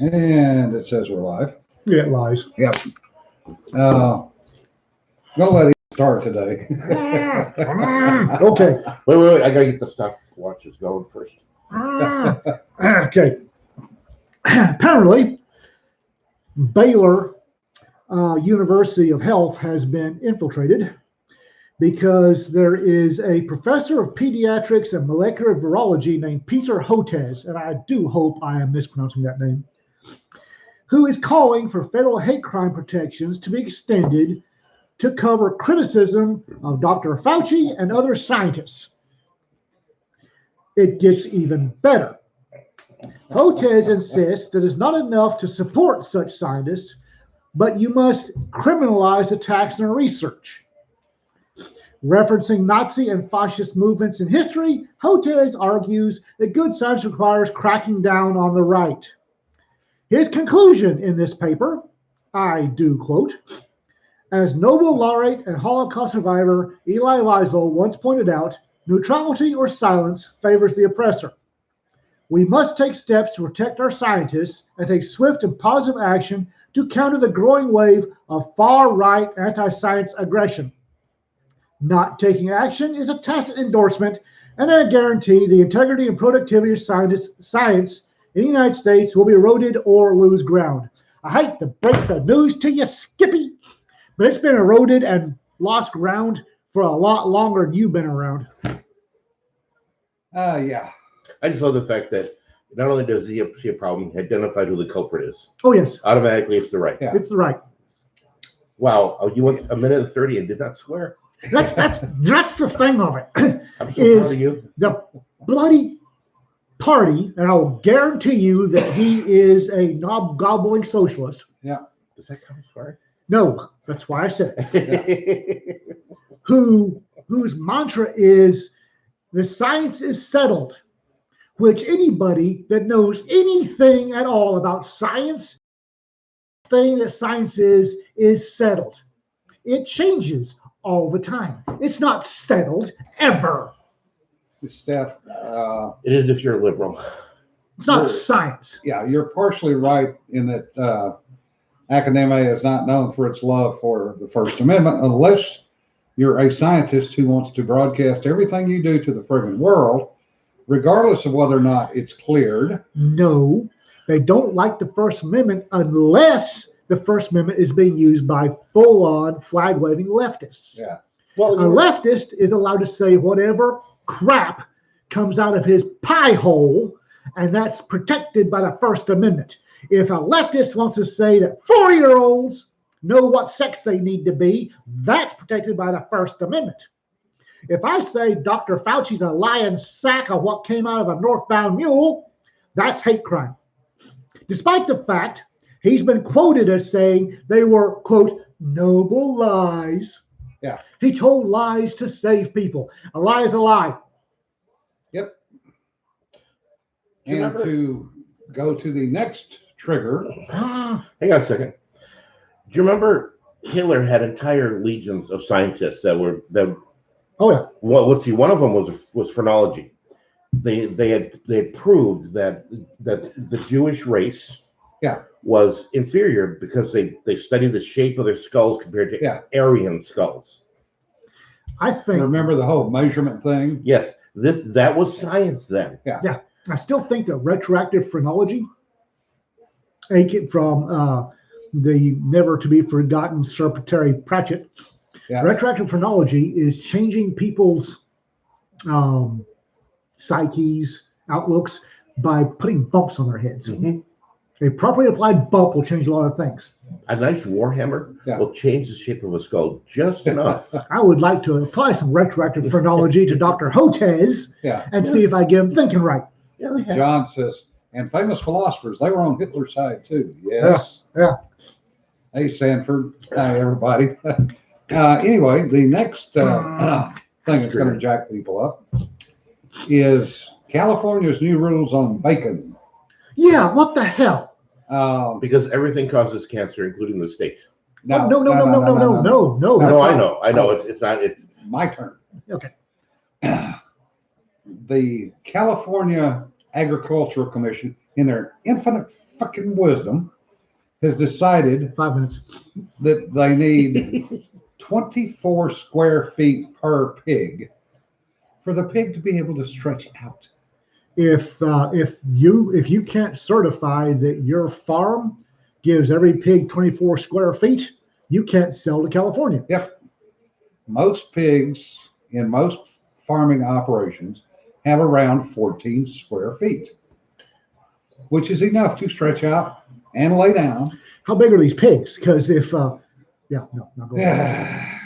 And it says we're live. Yeah, it lies. Yep. Gonna let it start today. Okay. Wait. I gotta get the stopwatches going first. Okay. Apparently, Baylor University of Health has been infiltrated because there is a professor of pediatrics and molecular virology named Peter Hotez, and I do hope I am mispronouncing that name, who is calling for federal hate crime protections to be extended to cover criticism of Dr. Fauci and other scientists. It gets even better. Hotez insists that it's not enough to support such scientists, but you must criminalize attacks on research. Referencing Nazi and fascist movements in history, Hotez argues that good science requires cracking down on the right. His conclusion in this paper, I do quote, as Nobel laureate and Holocaust survivor Elie Wiesel once pointed out, neutrality or silence favors the oppressor. We must take steps to protect our scientists and take swift and positive action to counter the growing wave of far-right anti-science aggression. Not taking action is a tacit endorsement, and I guarantee the integrity and productivity of science in the United States will be eroded or lose ground. I hate to break the news to you, Skippy, but it's been eroded and lost ground for a lot longer than you've been around. Yeah. I just love the fact that not only does he see a problem, he identified who the culprit is. Oh, yes. Automatically, it's the right. Yeah. It's the right. Wow. Oh, you went a minute and 30 and did not swear. That's the thing of it. I'm so proud of you. The bloody party, and I will guarantee you that he is a knob-gobbling socialist. Yeah. Does that come swearing? No, that's why I said it. Yeah. Whose mantra is the science is settled, which anybody that knows anything at all about science, thing that science is settled. It changes all the time. It's not settled ever. Steph, It is if you're a liberal. It's not science. yeah, you're partially right in that academia is not known for its love for the First Amendment unless you're a scientist who wants to broadcast everything you do to the friggin' world, regardless of whether or not it's cleared. No, they don't like the First Amendment unless the First Amendment is being used by full-on flag-waving leftists. Yeah. Well, A leftist is allowed to say whatever crap comes out of his pie hole, and that's protected by the First Amendment. If a leftist wants to say that 4-year-olds know what sex they need to be, that's protected by the First Amendment. If I say Dr. Fauci's a lying sack of what came out of a northbound mule, that's hate crime. Despite the fact he's been quoted as saying they were, quote, noble lies. Yeah. He told lies to save people. A lie is a lie. Yep. you And remember- to go to the next trigger. Hang on a second. Do you remember Hitler had entire legions of scientists that were that? Oh yeah. Well, let's see. One of them was phrenology. They had proved that the Jewish race was inferior because they studied the shape of their skulls compared to Aryan skulls. I think. Remember the whole measurement thing? Yes, that was science then. Yeah. I still think that retroactive phrenology, from the never to be forgotten Sir Terry Pratchett, retroactive phrenology is changing people's psyches, outlooks by putting bumps on their heads. Mm-hmm. A properly applied bump will change a lot of things. A nice warhammer will change the shape of a skull just enough. I would like to apply some retroactive phrenology to Dr. Hotez and see if I get him thinking right. Yeah, John says, and famous philosophers, they were on Hitler's side too. Yes. Yeah. Hey, Sanford. Hi, everybody. Anyway, the next thing that's going to jack people up is California's new rules on bacon. Yeah, what the hell? Because everything causes cancer, including the state. No. I know. It's not. It's my turn. Okay. The California Agricultural Commission, in their infinite fucking wisdom has decided 5 minutes. that they need 24 square feet per pig for the pig to be able to stretch out. If you can't certify that your farm gives every pig 24 square feet, you can't sell to California. Yep. Most pigs in most farming operations have around 14 square feet, which is enough to stretch out and lay down. How big are these pigs? Because if go ahead.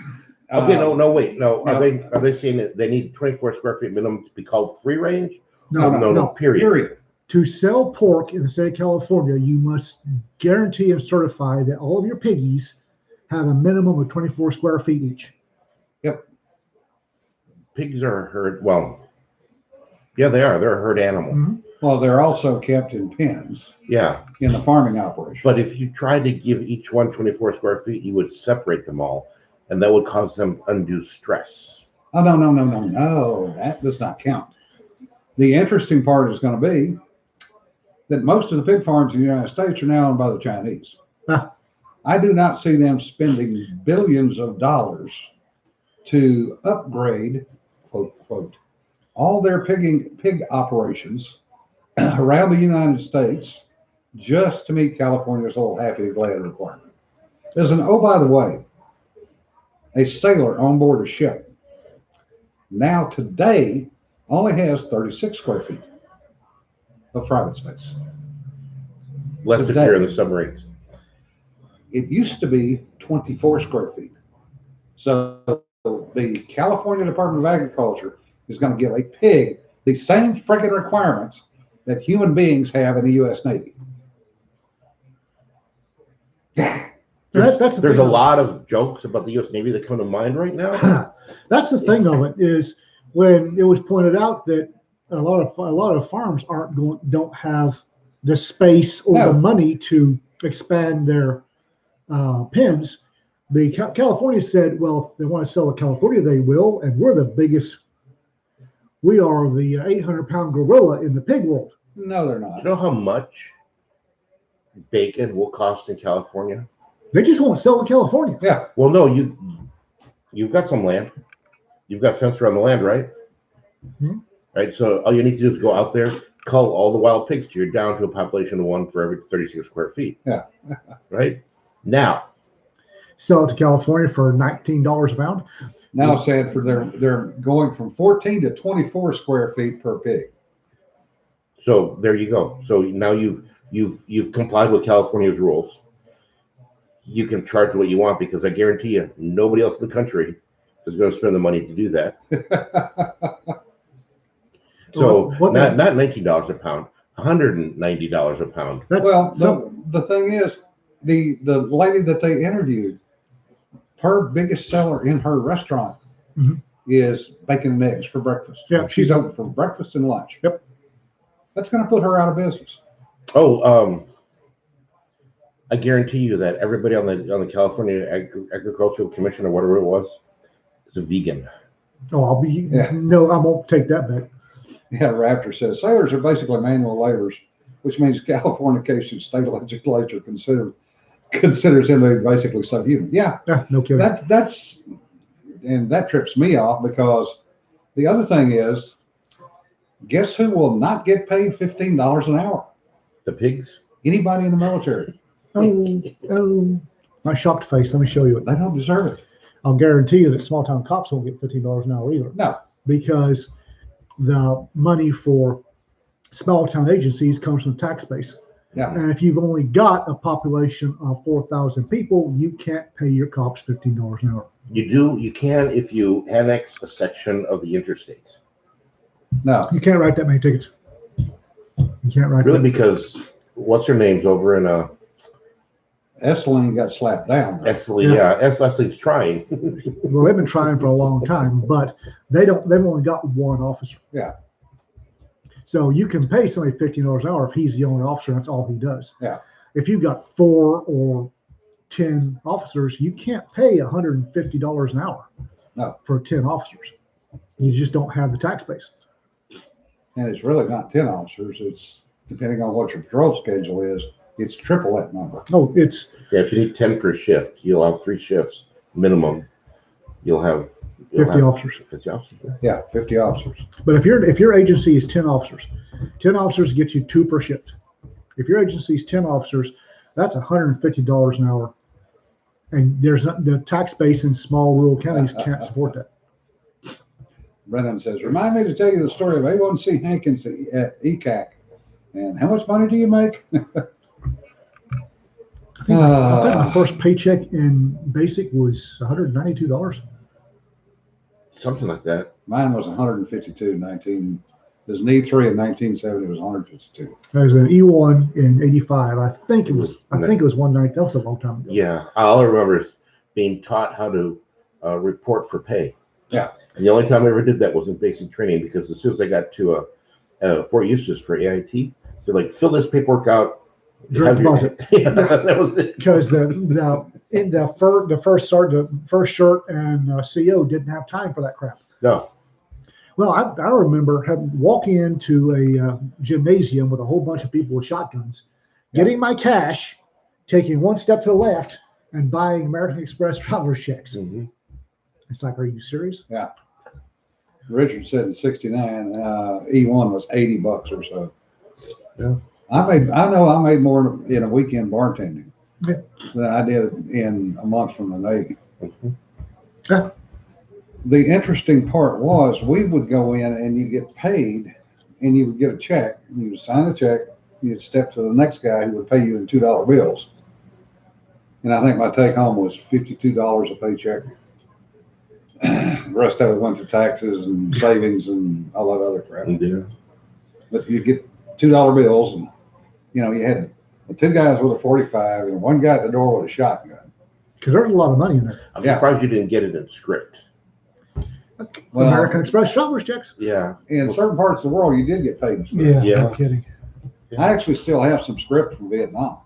Okay, wait. Are they saying that they need 24 square feet minimum to be called free range? No, Period. To sell pork in the state of California, you must guarantee and certify that all of your piggies have a minimum of 24 square feet each. Yep. Pigs are a herd. Well, yeah, they are. They're a herd animal. Mm-hmm. Well, they're also kept in pens. Yeah. In the farming operation. But if you tried to give each one 24 square feet, you would separate them all, and that would cause them undue stress. Oh, no. That does not count. The interesting part is going to be that most of the pig farms in the United States are now owned by the Chinese. I do not see them spending billions of dollars to upgrade, quote, quote, all their pig operations around the United States just to meet California's little happy glad requirement. Oh, by the way, a sailor on board a ship now today only has 36 square feet of private space. Less if you're in the submarines. It used to be 24 square feet. So the California Department of Agriculture is going to give a pig the same freaking requirements that human beings have in the U.S. Navy. There's a lot of jokes about the U.S. Navy that come to mind right now. That's the thing of it is when it was pointed out that a lot of farms don't have the space or the money to expand their pens. The California said, well, if they want to sell to California, they will, and we're the biggest. We are the 800-pound gorilla in the pig world. No, they're not. Do you know how much bacon will cost in California? They just won't sell to California. Yeah. Well, no, you've got some land. You've got fence around the land, right? Mm-hmm. Right. So all you need to do is go out there, cull all the wild pigs till you're down to a population of one for every 36 square feet. Yeah. Right. Now. Sell it to California for $19 a pound. Now, said for they're going from 14 to 24 square feet per pig. So there you go. So now you've complied with California's rules. You can charge what you want because I guarantee you nobody else in the country is going to spend the money to do that. So not $19 a pound, $190 a pound. The thing is, the lady that they interviewed, her biggest seller in her restaurant is bacon and eggs for breakfast. Yeah, she's open for breakfast and lunch. Yep. That's going to put her out of business. Oh, I guarantee you that everybody on the California Agricultural Commission or whatever it was is a vegan. Oh, no, I won't take that bet. Yeah, Raptor says sailors are basically manual laborers, which means Californication state legislature considers him to be basically subhuman. Yeah, no kidding. That trips me off because the other thing is, guess who will not get paid $15 an hour? The pigs? Anybody in the military. Oh, my shocked face. Let me show you it. They don't deserve it. I'll guarantee you that small town cops won't get $15 an hour either. No. Because the money for small town agencies comes from the tax base. Yeah. And if you've only got a population of 4,000 people, you can't pay your cops $15 an hour. You can if you annex a section of the interstate. No. You can't write that many tickets. You can't write really because what's her name's over in Esseline got slapped down. Esseline, Esseline's trying. Well, they've been trying for a long time, but they've only got one officer. Yeah. So you can pay somebody $15 an hour if he's the only officer. That's all he does. Yeah. If you've got 4 or 10 officers, you can't pay $150 an hour. No. For 10 officers. You just don't have the tax base. And it's really not 10 officers. It's depending on what your patrol schedule is. It's triple that number. Oh, it's Yeah, if you need 10 per shift, you'll have 3 shifts minimum. You'll have 50 officers. 50 officers. Yeah, 50 officers. But if your agency is 10 officers gets you 2 per shift. If your agency is 10 officers, that's $150 an hour. And the tax base in small rural counties can't support that. Brennan says, remind me to tell you the story of A1C Hankins at ECAC. And how much money do you make? I think my first paycheck in basic was $192. Something like that. Mine was 152 in 19. It was an E3 in 1970. It was 152. I was an E1 in '85. I think it was 190. That was a long time ago. Yeah, all I remember is being taught how to report for pay. Yeah. And the only time I ever did that was in basic training, because as soon as I got to Fort Eustis for AIT, they're like, fill this paperwork out. Direct deposit. Yeah, that was it. Because the first shirt and CO didn't have time for that crap. No. Well, I remember walking into a gymnasium with a whole bunch of people with shotguns, getting my cash, taking one step to the left, and buying American Express traveler's checks. Mm-hmm. It's like, are you serious? Yeah. Richard said in 69, E1 was $80 or so. Yeah. I know I made more in a weekend bartending than I did in a month from the Navy. Mm-hmm. Yeah. The interesting part was we would go in and you get paid and you would get a check and you would sign a check. You'd step to the next guy who would pay you in $2 bills. And I think my take home was $52 a paycheck. The rest of it went to taxes and savings and all that other crap. Yeah. But you get $2 bills, and you had 2 guys with a 45 and 1 guy at the door with a shotgun. Because there's a lot of money in there. I'm surprised you didn't get it in script. Well, American Express traveler's checks. Yeah. In certain parts of the world, you did get paid in script. Yeah. No kidding. I actually still have some script from Vietnam.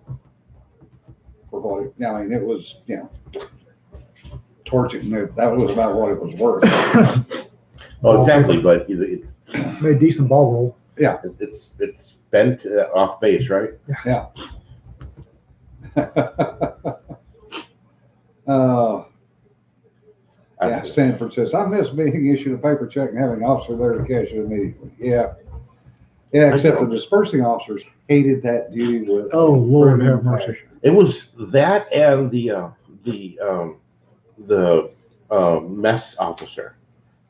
For what it was, torching. That was about what it was worth. Oh, exactly. But it Made a decent ball roll. Yeah. it's bent off base, right? Yeah. Yeah, Sanford says, I miss being issued a paper check and having an officer there to cash it immediately. Yeah. Yeah, except the dispersing officers hated that duty with. Oh, Lord have mercy. It was that and the mess officer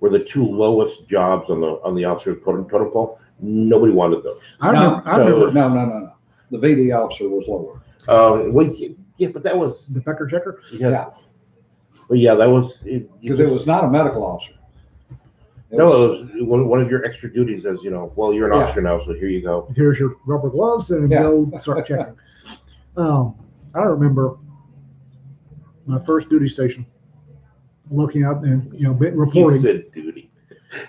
were the 2 lowest jobs on the officer totem pole. Nobody wanted those. I remember No. The VD officer was lower. But that was the Becker checker. Yeah. But yeah, that was Because it was not a medical officer. It was one of your extra duties as, well, you're an officer now, so here you go. Here's your rubber gloves and go start checking. I remember my first duty station, looking up and reporting. You said duty.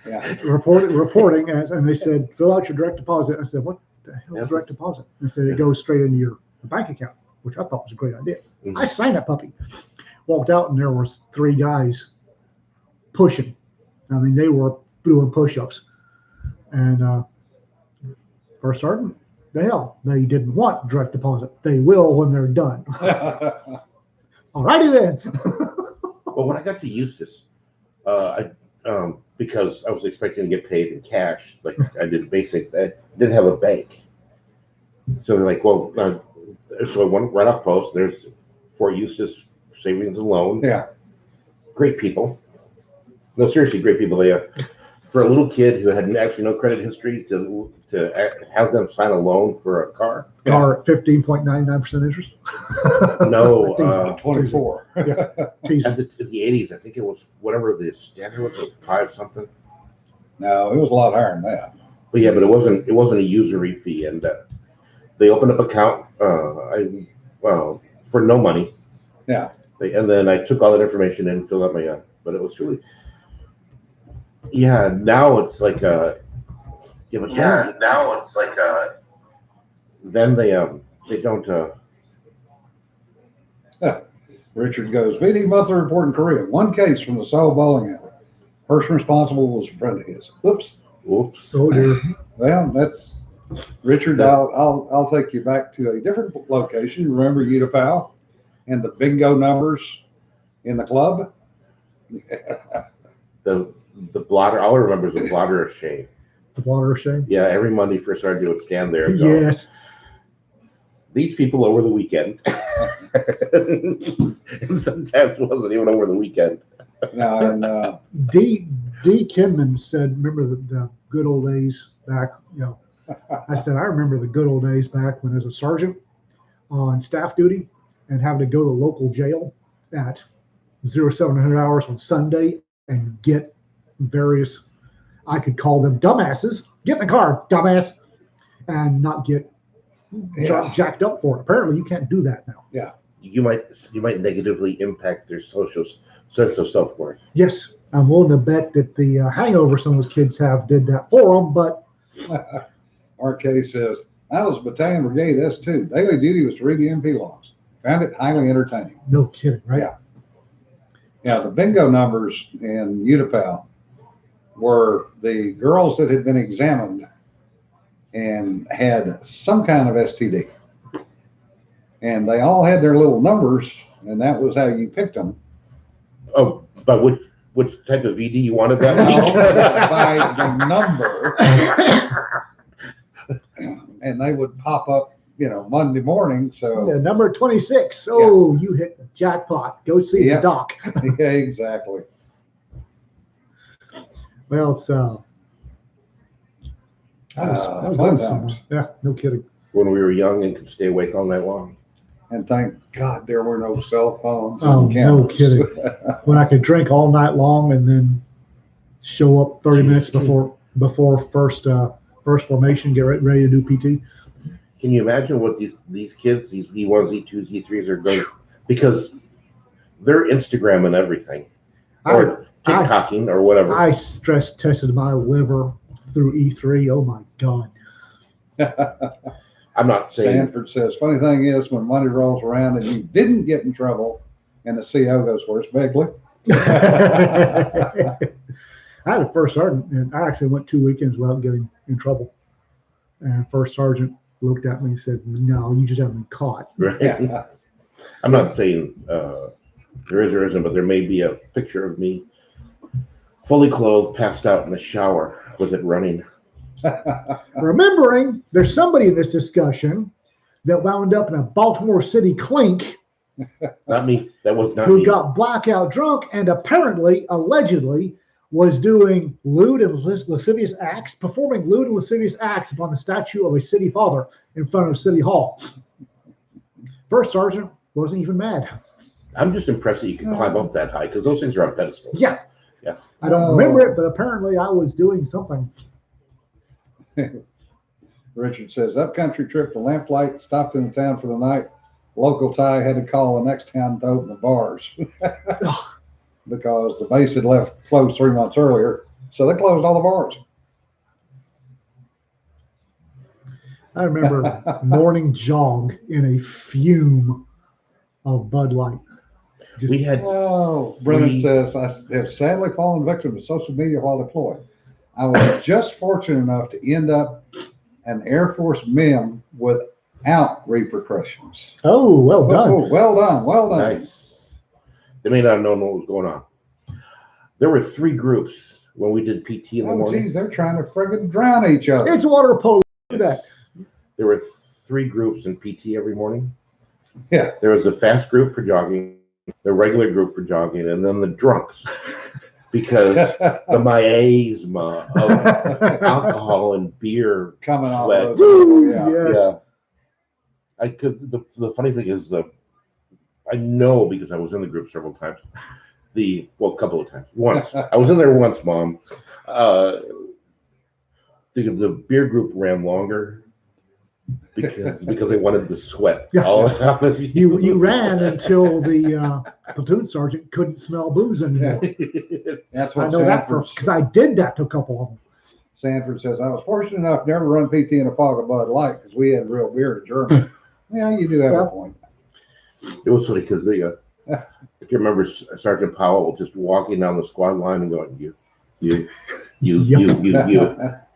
Yeah. Reporting, and they said, fill out your direct deposit. I said, what the hell is direct deposit? They said it goes straight into your bank account, which I thought was a great idea. Mm-hmm. I signed that puppy. Walked out and there was 3 guys pushing. I mean, they were doing push-ups. And First Sergeant, the hell, they didn't want direct deposit. They will when they're done. All righty then. Well, when I got to Eustis, because I was expecting to get paid in cash, like I did basic, I didn't have a bank. So they're like, well, so I went right off post. There's Fort Eustis Savings and Loan. Yeah. Great people. No, seriously, great people. They for a little kid who had actually no credit history to have them sign a loan for a car. Car at 15.99% interest. No, 24. Yeah. At the 80s, I think it was whatever the standard was, like 5 something. No, it was a lot higher than that. But yeah, but it wasn't a usury fee, and they opened up account for no money. Yeah. And then I took all that information in and filled out my but it was really now it's like then they don't Richard goes, VD monthly report in Korea. 1 case from the Seoul bowling alley. Person responsible was a friend of his. Whoops. Oops. Oh dear. Well, that's Richard, I'll take you back to a different location. Remember Utapau and the bingo numbers in the club? The blotter. All I remember is the blotter of shame. The blotter of shame. Yeah, every Monday for Saturday would stand there and go, Yes. These people over the weekend. And sometimes it wasn't even over the weekend. Now, and D. Kinman said, "Remember the good old days back?" I said, "I remember the good old days back when I was a sergeant on staff duty and having to go to the local jail at 0700 hours on Sunday and get various, I could call them dumbasses, get in the car, dumbass, and not get jacked up for it. Apparently, you can't do that now." Yeah. You might negatively impact their social sense of self-worth. Yes, I'm willing to bet that the hangover some of those kids have did that for them, but RK says, I was battalion brigade S2. Daily duty was to read the MP logs. Found it highly entertaining. no kidding, right? Yeah. Yeah, the bingo numbers in Utapau were the girls that had been examined and had some kind of STD. And they all had their little numbers, and that was how you picked them. Oh, but which type of VD you wanted that? By the number. And they would pop up, Monday morning. So Yeah, number 26. Oh, you hit the jackpot. Go see the doc. yeah, exactly. Well, it's that was fun awesome. times. Yeah, no kidding. When we were young and could stay awake all night long. And thank God there were no cell phones Oh, and cameras. no kidding. When I could drink all night long and then show up 30 minutes before first formation, get ready to do PT. Can you imagine what these kids, these E1s, E2s, E3s are going, because they're Instagram and everything, or TikToking or whatever. I stress tested my liver through E3. Oh my God. I'm not saying. Sanford says, funny thing is when Monday rolls around and you didn't get in trouble and the CO goes, where's Begley? I had a first sergeant, and I actually went 2 weekends without getting in trouble. And first sergeant looked at me and said, "No, you just haven't been caught." Right. Yeah. I'm not saying there is or isn't, but there may be a picture of me fully clothed, passed out in the shower with it running. Remembering there's somebody in this discussion that wound up in a Baltimore City clink Not me. That was not who me. got blackout drunk and apparently, allegedly, was doing lewd and lascivious acts, performing lewd and lascivious acts upon the statue of a city father in front of City Hall. First sergeant wasn't even mad. I'm just impressed that you can climb up that high because those things are on pedestals. Yeah. Yeah. I don't remember it, but apparently I was doing something. Richard says, upcountry trip to Lamplight, stopped in the town for the night. Local tie had to call the next town to open the bars because the base had left closed 3 months earlier. So they closed all the bars. I remember morning jog in a fume of Bud Light. We had Brennan says, I have sadly fallen victim to social media while deployed. I was just fortunate enough to end up an Air Force MEM without repercussions. Oh, well done. Oh, well done. Well done. nice. They may not have known what was going on. There were 3 groups when we did PT in the morning. Geez, they're trying to friggin' drown each other. It's water polo. Look at that. There were 3 groups in PT every morning. Yeah. There was the fast group for jogging, the regular group for jogging, and then the drunks. Because the miasma of alcohol and beer coming off sweat. those. Yeah. Yes. Yeah. I could. The funny thing is, I know because I was in the group several times. A couple of times. Once I was in there once, Mom. The beer group ran longer because they wanted the sweat. Yeah. All out of you. You ran until the platoon sergeant couldn't smell booze anymore. That's I what know that because I did that to a couple of them. Sanford says, I was fortunate enough to never run PT in a fog of Bud Light because we had real beer in Germany. Yeah, you do have a point. It was funny because if you remember Sergeant Powell just walking down the squad line and going, you you.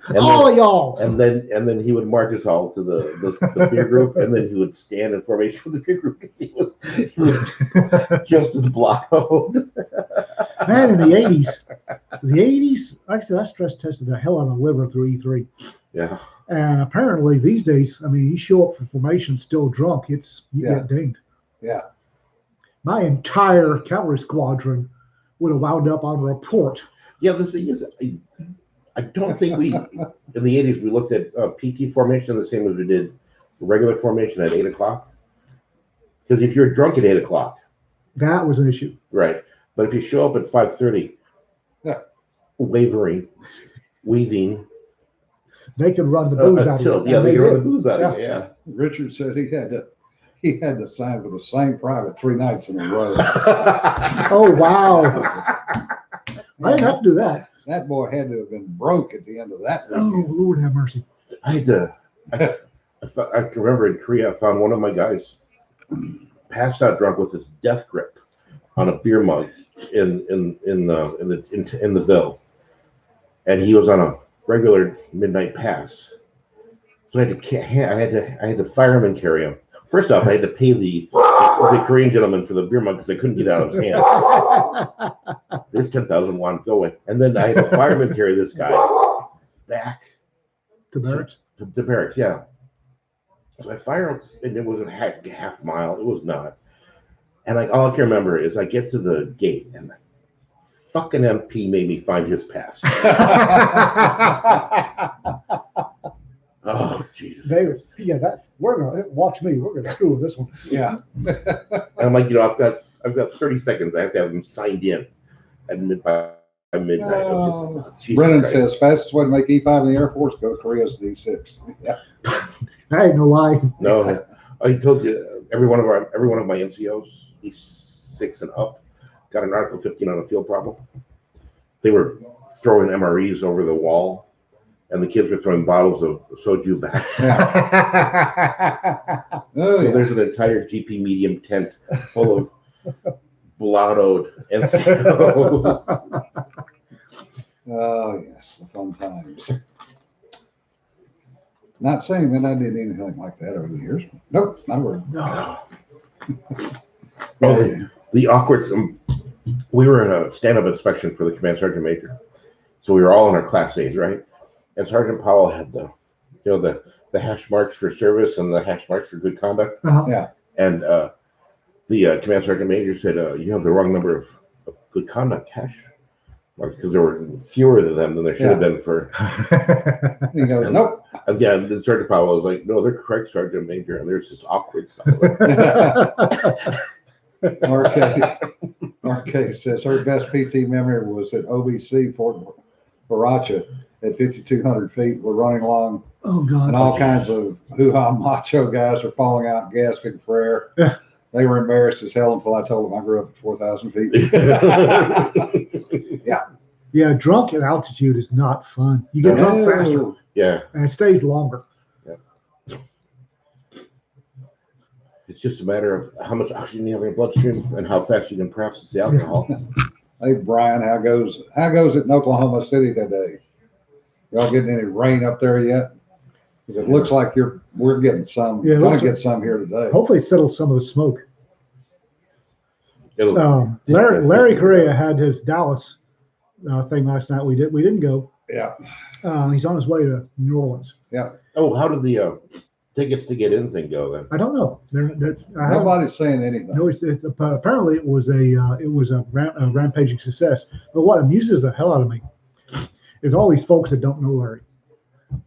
And All of y'all. And then he would march us all to the beer group, and then he would stand in formation for the beer group because he was just as blottoed. Man, in the 80s, like I said, I stress tested the hell out of my liver through E3. Yeah. And apparently these days, I mean, you show up for formation still drunk, you get dinged. Yeah. My entire cavalry squadron would have wound up on a report. Yeah, the thing is, I don't think we, in the 80s, we looked at PT formation the same as we did regular formation at 8 o'clock. Because if you're drunk at 8 o'clock, that was an issue. Right. But if you show up at 5:30, wavering, weaving, they could run the booze out of you. Yeah, they could run the booze out of you. Yeah. Richard said he had to sign for the same private 3 nights in a row. Oh wow! I didn't have to do that. That boy had to have been broke at the end of that weekend. Oh Lord have mercy! I can remember in Korea, I found one of my guys passed out drunk with his death grip on a beer mug in the Ville, and he was on a regular midnight pass. So I had to fireman carry him. First off, I had to pay the Korean gentleman for the beer mug because I couldn't get it out of his hand. There's 10,000 won, go away. And then I had the fireman carry this guy back to barracks. To barracks, yeah. So I fire him, and it was a half mile. It was not. And all I can remember is I get to the gate, and the fucking MP made me find his pass. Oh, Jesus. We're gonna watch me. We're gonna screw with this one. Yeah. And I'm like, I've got 30 seconds. I have to have them signed in by midnight. I was just, Brennan says fastest way to make E5 in the Air Force, go to Korea's D6. Yeah. That ain't no lie. No, I told you every one of my NCOs, E6 and up, got an Article 15 on a field problem. They were throwing MREs over the wall. And the kids were throwing bottles of soju back. So there's an entire GP medium tent full of blottoed NCOs. Oh, yes, the fun times. Not saying that I did anything like that over the years. Nope, not a word. No. Well, the awkward, we were in a stand-up inspection for the command sergeant major. So we were all in our class A's, right? And Sergeant Powell had the hash marks for service and the hash marks for good conduct. Uh-huh. Yeah. And the command sergeant major said, you have the wrong number of good conduct hash marks because there were fewer of them than there should have been for. He goes, nope. Again, the Sergeant Powell was like, no, they're correct, Sergeant Major. And there's this awkward silence. RK says her best PT memory was at OBC Fort Baracha. At 5,200 feet, we're running along, and all kinds of hoo-ha macho guys are falling out, gasping for air. Yeah. They were embarrassed as hell until I told them I grew up at 4,000 feet. Yeah, drunk at altitude is not fun. You get drunk faster. Yeah. And it stays longer. Yeah. It's just a matter of how much oxygen you have in your bloodstream and how fast you can process the alcohol. Hey, Brian, how goes it in Oklahoma City today? Y'all getting any rain up there yet? Because it looks like we're getting some. Yeah, Gonna get some here today. Hopefully, settle some of the smoke. Larry Correa had his Dallas thing last night. We didn't go. Yeah. He's on his way to New Orleans. Yeah. Oh, how did the tickets to get in thing go then? I don't know. Nobody's saying anything. No, apparently it was a rampaging success. But what amuses the hell out of me is all these folks that don't know Larry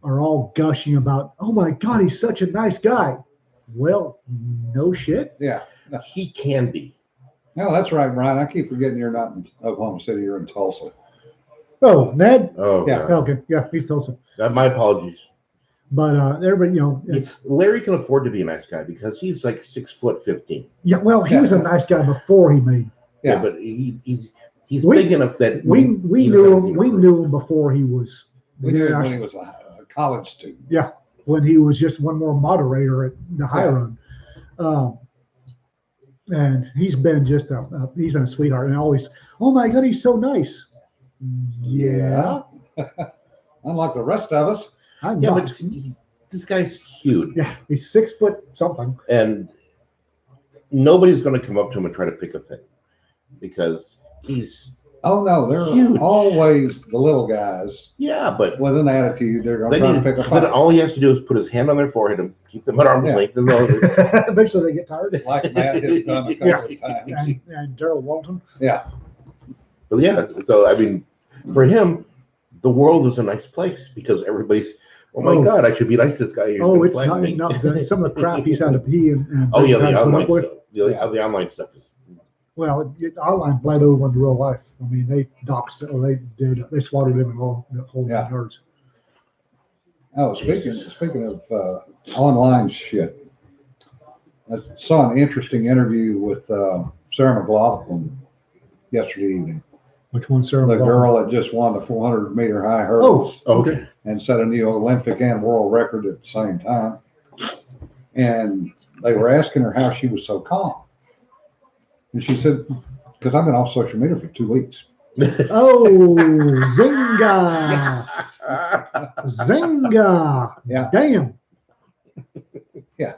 are all gushing about, oh my God, he's such a nice guy. Well, no shit. Yeah. He can be. No, that's right, Brian. I keep forgetting you're not in Oklahoma City. You're in Tulsa. Oh, Ned? Oh, yeah. God. Okay. Yeah, he's Tulsa. My apologies. But everybody, Larry can afford to be a nice guy because he's like 6'15". Yeah, well, he was a nice guy before he made. Yeah, but he's big enough that we knew him before he was. We knew him when he was a college student. Yeah, when he was just one more moderator at the high run, and he's been just he's been a sweetheart and always, oh my God, he's so nice. Yeah. Unlike the rest of us. I'm Yeah, not. but this guy's huge. Yeah, he's 6 foot something. And nobody's going to come up to him and try to pick a thing because he's Oh no, they're huge. always the little guys but with an attitude. They're going to try to pick a fight. Then all he has to do is put his hand on their forehead and keep them at arm's length. Eventually they get tired. Like Matt has done a couple of times. And Daryl Walton. Yeah. But yeah, so I mean, for him, the world is a nice place because everybody's, oh my God, I should be nice to this guy. He's it's not some of the crap he's had to pee and the online stuff. The online stuff is. Well, online bled over into real life. I mean, they doxed, they slaughtered him in all the whole yards. Oh, speaking of online shit, I saw an interesting interview with Sarah McLaughlin yesterday evening. Which one, Sarah? The girl that just won the 400-meter high hurdles. Oh, okay. And set a new Olympic and world record at the same time. And they were asking her how she was so calm. And she said, because I've been off social media for 2 weeks. Oh, Zynga. Zynga. Yeah. Damn. Yeah.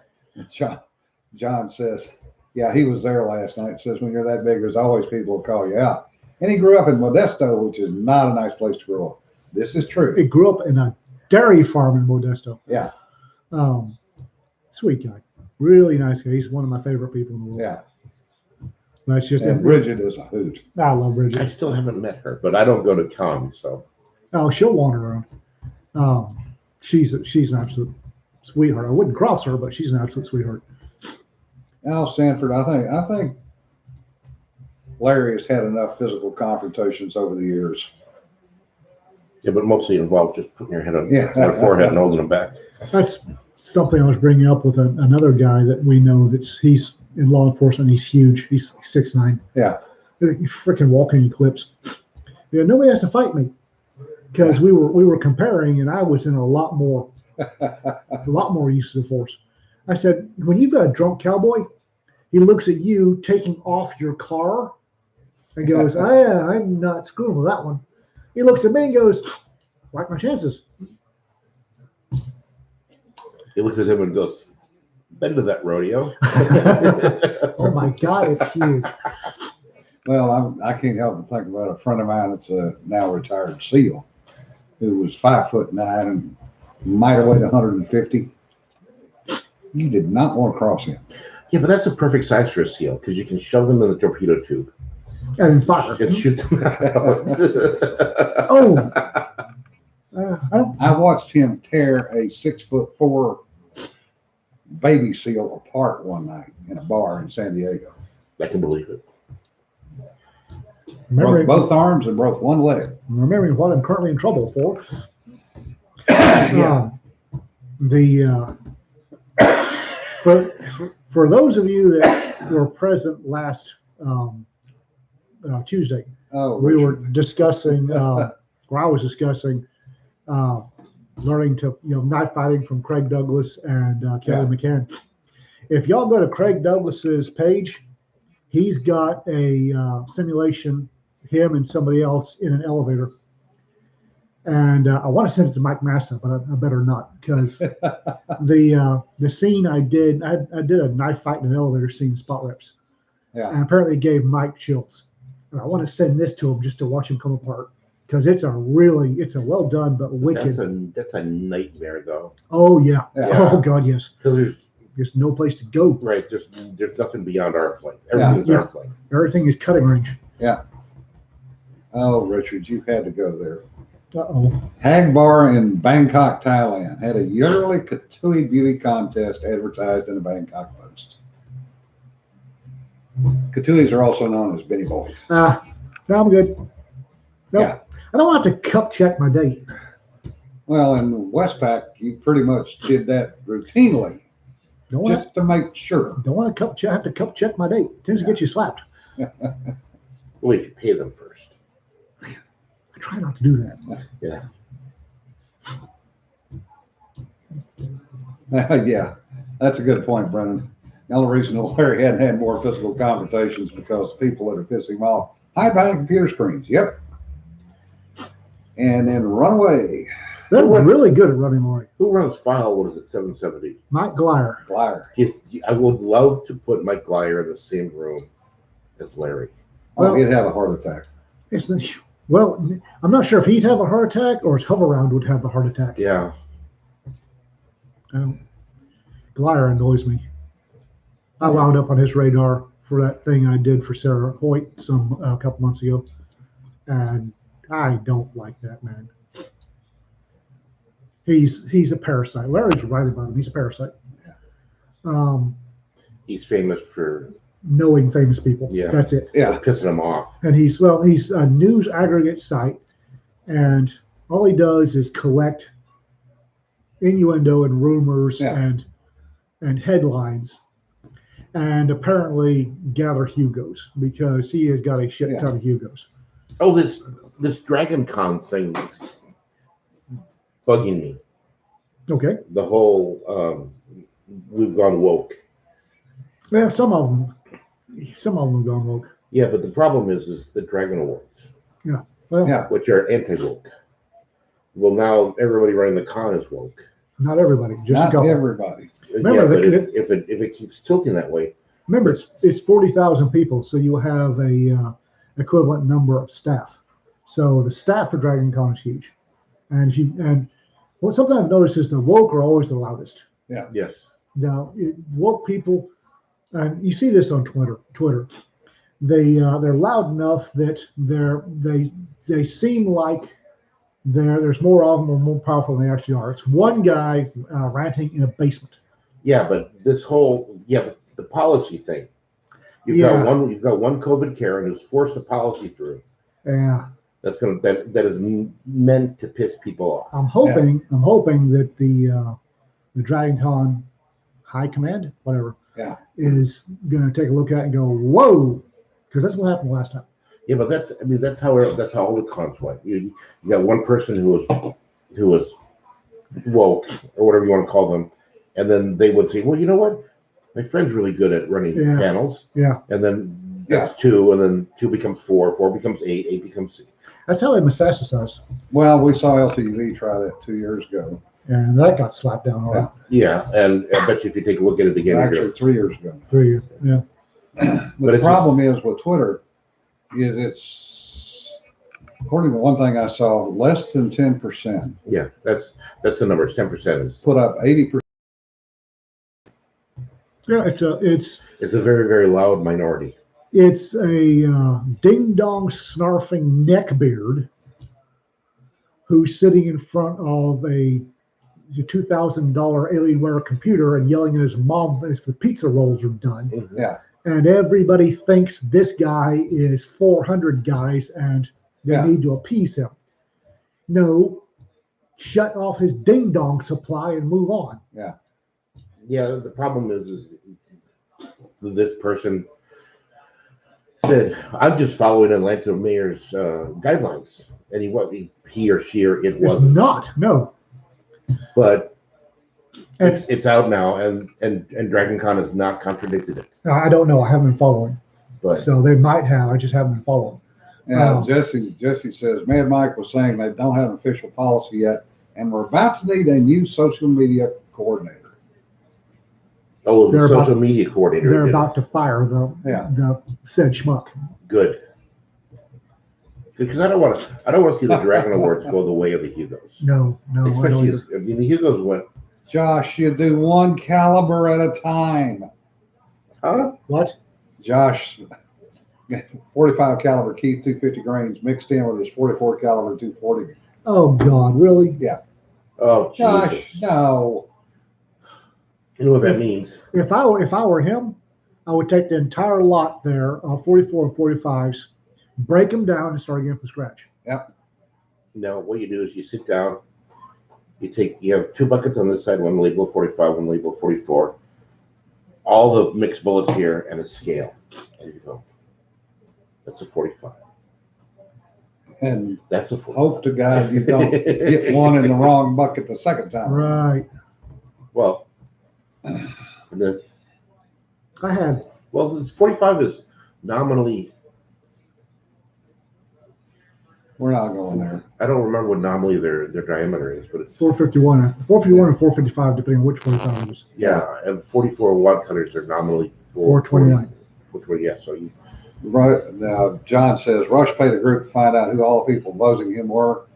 John says, yeah, he was there last night. Says, when you're that big, there's always people who call you out. And he grew up in Modesto, which is not a nice place to grow up. This is true. He grew up in a dairy farm in Modesto. Yeah. Sweet guy. Really nice guy. He's one of my favorite people in the world. Yeah. That's just and Bridget is a hoot. I love Bridget. I still haven't met her, but I don't go to Tom, so. Oh, she'll wander around. She's an absolute sweetheart. I wouldn't cross her, but she's an absolute sweetheart. Al Sanford, I think Larry has had enough physical confrontations over the years. Yeah, but mostly involved just putting your head on their forehead and holding them back. That's something I was bringing up with another guy that we know he's in law enforcement. He's huge. He's 6'9". Yeah. He's freaking walking eclipse. Yeah, nobody has to fight me because we were comparing, and I was in a lot more use of the force. I said, when you've got a drunk cowboy, he looks at you taking off your car and goes, oh, yeah, I'm not screwing with that one. He looks at me and goes, like my chances. He looks at him and goes, been to that rodeo. Oh my God, it's huge. Well, I can't help but think about a friend of mine that's a now retired SEAL who was 5'9" and might have weighed 150. You did not want to cross him. Yeah, but that's a perfect size for a SEAL because you can shove them in the torpedo tube. And fire. And shoot them out. I watched him tear a 6'4" baby seal apart one night in a bar in San Diego. I can believe it. Broke both arms and broke one leg. Remembering what I'm currently in trouble for. For those of you that were present last Tuesday, we were discussing, or I was discussing, learning to knife fighting from Craig Douglas and Kelly McCann. If y'all go to Craig Douglas's page, he's got a simulation, him and somebody else in an elevator. And I want to send it to Mike Massa, but I better not because the scene I did a knife fight in an elevator scene, spot reps. Yeah. And apparently it gave Mike chills. And I want to send this to him just to watch him come apart because it's a well done but wicked. That's a nightmare though. Oh yeah. Oh God, yes. Because there's no place to go. Right. There's nothing beyond arm's length. Everything's arm's length. Everything is cutting range. Yeah. Oh, Richard, you had to go there. Uh-oh. Hag Bar in Bangkok, Thailand had a yearly Katui beauty contest advertised in the Bangkok Post. Katuis are also known as Benny Boys. No, I'm good. Nope. Yeah. I don't have to cup check my date. Well, in Westpac, you pretty much did that routinely just to make sure. Don't want to have to cup check my date. It tends to get you slapped. Well, if you pay them first. I try not to do that. Yeah. Yeah, that's a good point, Brennan. The only reason Larry hadn't had more physical confrontations because people that are pissing him off hide behind computer screens. Yep. and then run away. They're really good at running away. Who runs file? What is it? 770. Mike Glyer. I would love to put Mike Glyer in the same room as Larry. Well, he'd have a heart attack. Well, I'm not sure if he'd have a heart attack or his hover-round would have a heart attack. Yeah. Glyer annoys me. I wound up on his radar for that thing I did for Sarah Hoyt a couple months ago, and I don't like that man. He's a parasite. Larry's right about him. He's a parasite. He's famous for knowing famous people. Yeah. That's it. Yeah. Pissing them off. And he's a news aggregate site, and all he does is collect innuendo and rumors and headlines, and apparently gather Hugos because he has got a shit ton of Hugos. Oh, this Dragon Con thing is bugging me. Okay. The whole we've gone woke. Well, some of them have gone woke. Yeah, but the problem is the Dragon Awards. Yeah. Well, which are anti-woke. Well, now everybody running the con is woke. Not everybody. Just not a couple. everybody. Remember, but if it keeps tilting that way. Remember, it's 40,000 people, so you have a equivalent number of staff. So the staff for Dragon Con is huge, and something I've noticed is the woke are always the loudest. Yeah. Yes. Now, woke people, and you see this on Twitter. They're loud enough that they seem like there's more of them or more powerful than they actually are. It's one guy ranting in a basement. Yeah, but the policy thing. You've got one COVID Karen who's forced a policy through. Yeah. That is meant to piss people off. I'm hoping that the Dragon Con High Command, whatever, is going to take a look at it and go, whoa, because that's what happened last time. Yeah, but that's how all the cons went. You got one person who was woke or whatever you want to call them, and then they would say, well, you know what, my friend's really good at running panels. Yeah. And then that's 2, and then 2 becomes 4, 4 becomes 8, 8 becomes 6. That's how they metastasize. Well, we saw LTV try that 2 years ago. And that got slapped down hard. Yeah, and I bet you if you take a look at it again, actually 3 years ago. 3 years, yeah. But the problem is with Twitter is it's, according to one thing I saw, less than 10%. Yeah, that's the number. It's 10% is put up 80%. Yeah, it's a very, very loud minority. It's a ding-dong snarfing neckbeard who's sitting in front of a $2,000 Alienware computer and yelling at his mom if the pizza rolls are done. Mm-hmm. Yeah. And everybody thinks this guy is 400 guys and they need to appease him. No, shut off his ding-dong supply and move on. Yeah. Yeah, the problem is this person said, I'm just following Atlanta mayor's guidelines. And he or she or it wasn't. It's not, no. But it's out now, and Dragon Con has not contradicted it. I don't know. I haven't been following. But so they might have. I just haven't been following. Yeah, Jesse says, Mad Mike was saying they don't have an official policy yet, and we're about to need a new social media coordinator. Oh, the social media coordinator. They're about to fire the said schmuck. Good. Because I don't want to see the Dragon Awards go the way of the Hugos. No. Especially, the Hugos went. Josh, you do one caliber at a time. Huh? What? Josh, 45 caliber Keith 250 grains mixed in with his 44 caliber 240. Oh God, really? Yeah. Oh, Josh, Jesus. no. You know what that means? If I were him, I would take the entire lot there of 44 and 45s, break them down, and start again from scratch. Yep. No, what you do is you sit down. You have 2 buckets on this side, one label 45, one label 44. All the mixed bullets here and a scale. And you go, that's a 45. And that's a 45. Hope to God you don't get one in the wrong bucket the second time. Right. Well, this 45 is nominally We're not going there. I don't remember what nominally their diameter is, but it's 451, 451 or 455, depending on which 45 it is. yeah. And 44 watt cutters are nominally 429. 420. Yeah. So you. Right now, John says Rush paid a group to find out who all the people opposing him were.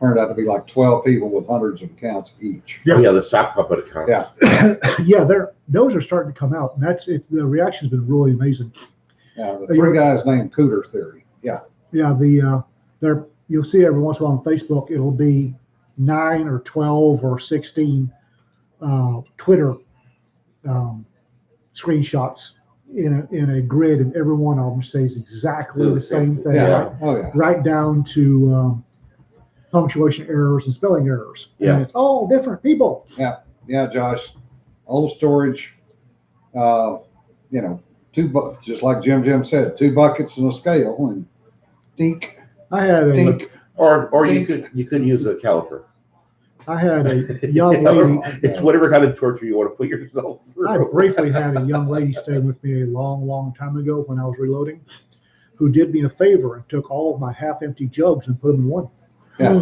Turned out to be like 12 people with hundreds of accounts each. Yeah. Oh, yeah, the sock puppet accounts. Yeah. Yeah, those are starting to come out, and the reaction's been really amazing. Yeah, the three guys named Cooter Theory. Yeah. Yeah, you'll see every once in a while on Facebook, it'll be 9 or 12 or 16 Twitter screenshots in a grid, and every one of them says exactly the same thing. Yeah. Right, Oh yeah. right down to punctuation errors and spelling errors. Yeah. And it's all different people. Yeah, Josh. Old storage. You know, just like Jim said, 2 buckets and a scale, and think. I had a Think. Or you could use a caliper. I had a young lady. It's whatever kind of torture you want to put yourself through. I briefly had a young lady stay with me a long, long time ago when I was reloading, who did me a favor and took all of my half-empty jugs and put them in one. Yeah.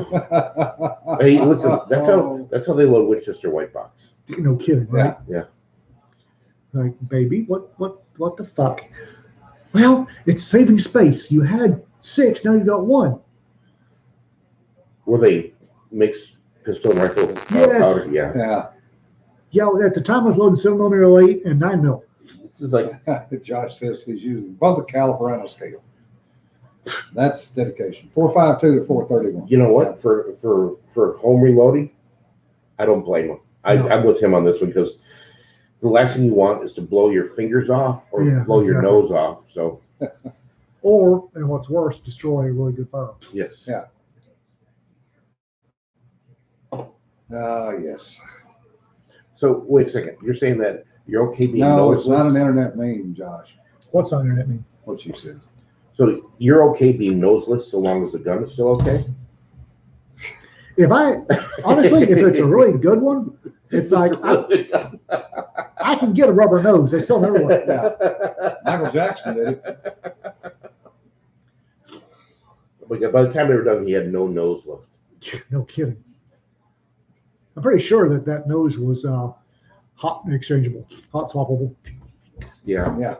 Hey, listen, that's how they load Winchester White Box. No kidding, right? Yeah. Like, baby, what the fuck? Well, it's saving space. You had 6, now you got 1. Were they mixed pistol and rifle Yes. powder? Yeah. Yeah. Yeah, at the time I was loading 7mm 08 and 9mm. This is like Josh says he's using both a caliper and a scale. That's dedication. 452 to 431. you know what? For home reloading, I don't blame him. I'm with him on this one because the last thing you want is to blow your fingers off or blow your nose off. So Or, and what's worse, destroy a really good firearm. yes. Yeah. Yes. So wait a second. You're saying that you're okay being No, noseless? it's not an internet meme, Josh. What's on internet mean? What you said. So you're okay being noseless so long as the gun is still okay? Honestly, if it's a really good one, it's like I can get a rubber nose. They sell them everywhere. Yeah. Michael Jackson did it. But by the time they were done, he had no nose left. No kidding. I'm pretty sure that nose was hot exchangeable, hot swappable. Yeah. Yeah.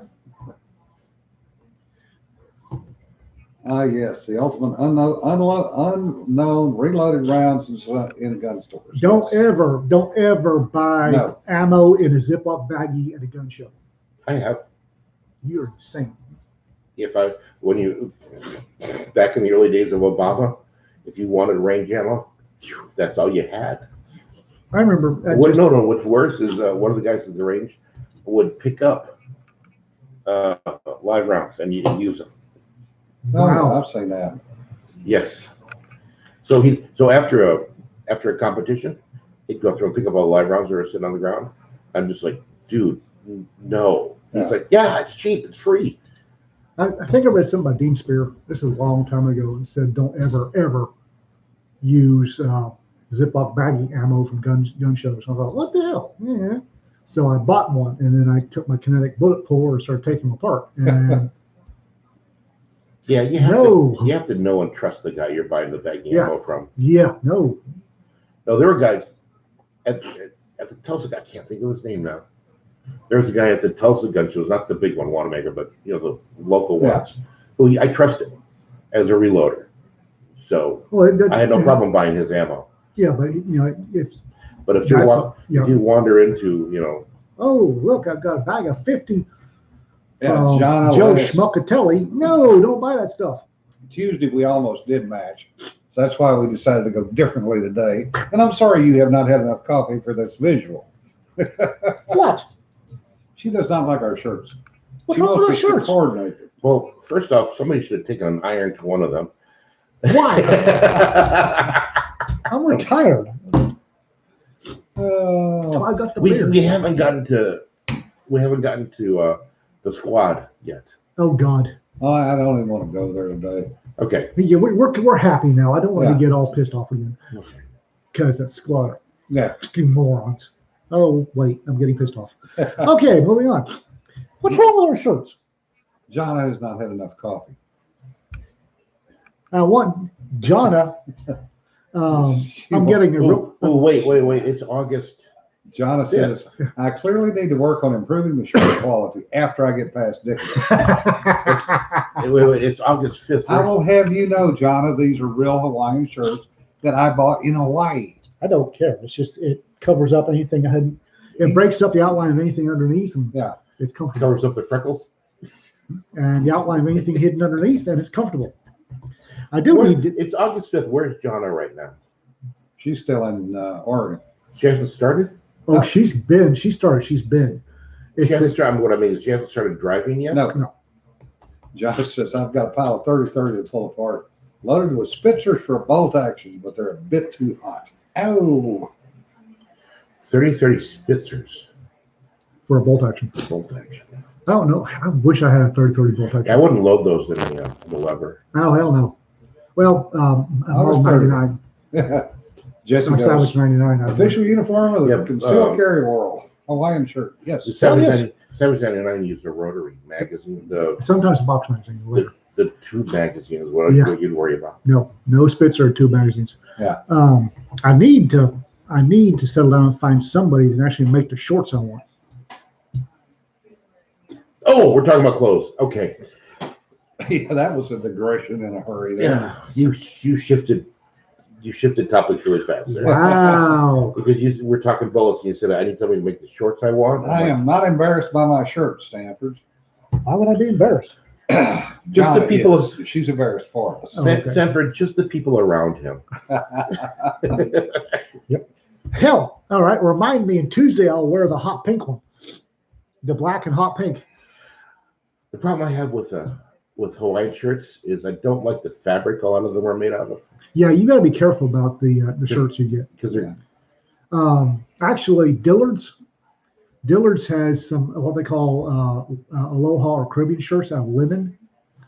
Yes, the ultimate unknown reloaded rounds in gun stores. Don't Yes. ever buy ammo in a Ziploc baggie at a gun show. I have. You're insane. Back in the early days of Obama, if you wanted range ammo, that's all you had. I remember. What's worse is one of the guys at the range would pick up live rounds and you'd use them. Oh, yeah, Wow. I've seen that. Yes. So after a competition, he'd go through and pick up all the live rounds that are sitting on the ground. I'm just like, dude, no. He's like, yeah, it's cheap, it's free. I think I read something by Dean Spear. This was a long time ago. It said, "Don't ever use Ziploc baggie ammo from gun shows." I thought, what the hell? Yeah. So I bought one, and then I took my kinetic bullet puller and started taking them apart. And Yeah, you have to know and trust the guy you're buying the baggie ammo from. yeah, no. No, there were guys at the Tulsa. I can't think of his name now. There was a guy at the Tulsa gun shows, not the big one, Wanamaker, but the local ones, who I trusted as a reloader. So I had no problem buying his ammo. Yeah, but it's. But if you wander into Oh, look! I've got a bag of 50. Yeah, John Joe Ellis. Schmuckatelli. No, don't buy that stuff. Tuesday we almost did match, so that's why we decided to go differently today. And I'm sorry you have not had enough coffee for this visual. What? She does not like our shirts. What's She wrong with our wants us to shirts? coordinate it. well, first off, somebody should have taken an iron to one of them. Why? I'm retired. So I got the beard. we haven't gotten to the squad yet. Oh God. I don't even want to go there today. Okay. Yeah, we're happy now. I don't want to get all pissed off again because that squad. Yeah. Fucking morons. Oh wait, I'm getting pissed off. Okay, moving on. What's wrong with our shirts? John has not had enough coffee. Jonna, I'm getting a real. Oh, wait. It's August. Jonna says, I clearly need to work on improving the shirt quality after I get past Dickens. It's August 5th. I will have you know, Jonna, these are real Hawaiian shirts that I bought in Hawaii. I don't care. It's just, it covers up anything I hadn't, it breaks up the outline of anything underneath. And yeah. It's comfortable. Covers up the freckles. And the outline of anything hidden underneath, and it's comfortable. I do need to. It's August 5th. Where's Jonna right now? She's still in Oregon. She hasn't started? Oh, she's been. She started. She's been. She hasn't started. What I mean is she hasn't started driving yet? No. Josh says, I've got a pile of 30-30 to pull apart, loaded with Spitzers for bolt action, but they're a bit too hot. Oh. 30-30 Spitzers. For a bolt action. Bolt action. I don't know. I wish I had a 30-30 bolt action. I wouldn't load those in the lever. Oh, hell no. Well, I'm 99. Jesse I'm goes, Savage 99. official uniform of the concealed carry world. Hawaiian shirt. Yes. The 799 used a rotary magazine. Sometimes a box magazine. The tube magazine is what you'd worry about. No Spitzer tube magazines. Yeah. I need to settle down and find somebody that actually make the shorts I want. Oh, we're talking about clothes. Okay. Yeah, that was a digression in a hurry there. Yeah, you shifted topics really fast there. Wow. Because we're talking bullets and you said, I need somebody to make the shorts I want. I am not embarrassed by my shirt, Stanford. Why would I be embarrassed? Just the people. She's embarrassed for us. Oh, okay. Sanford, just the people around him. Yep. Hell, all right. Remind me, and Tuesday I'll wear the hot pink one, the black and hot pink. The problem I have with Hawaiian shirts is I don't like the fabric a lot of them are made out of. Yeah, you got to be careful about the shirts you get. Because they're actually Dillard's has some what they call Aloha or Caribbean shirts out of linen.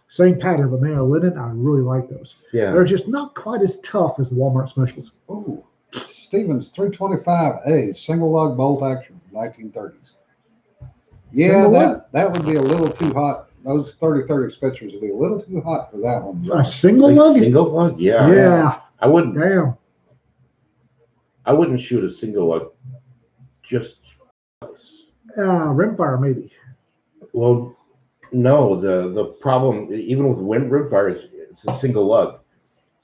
Same pattern, but made out of linen. I really like those. Yeah, they're just not quite as tough as the Walmart specials. Oh, Stevens 325A single lug bolt action, 1930s. Yeah, that would be a little too hot. Those 30-30 Spitzers would be a little too hot for that one. A single lug? Single lug? Yeah. Yeah. I wouldn't. Damn. I wouldn't shoot a single lug. Just. Rimfire maybe. Well, no. The problem, even with rimfire, is it's a single lug,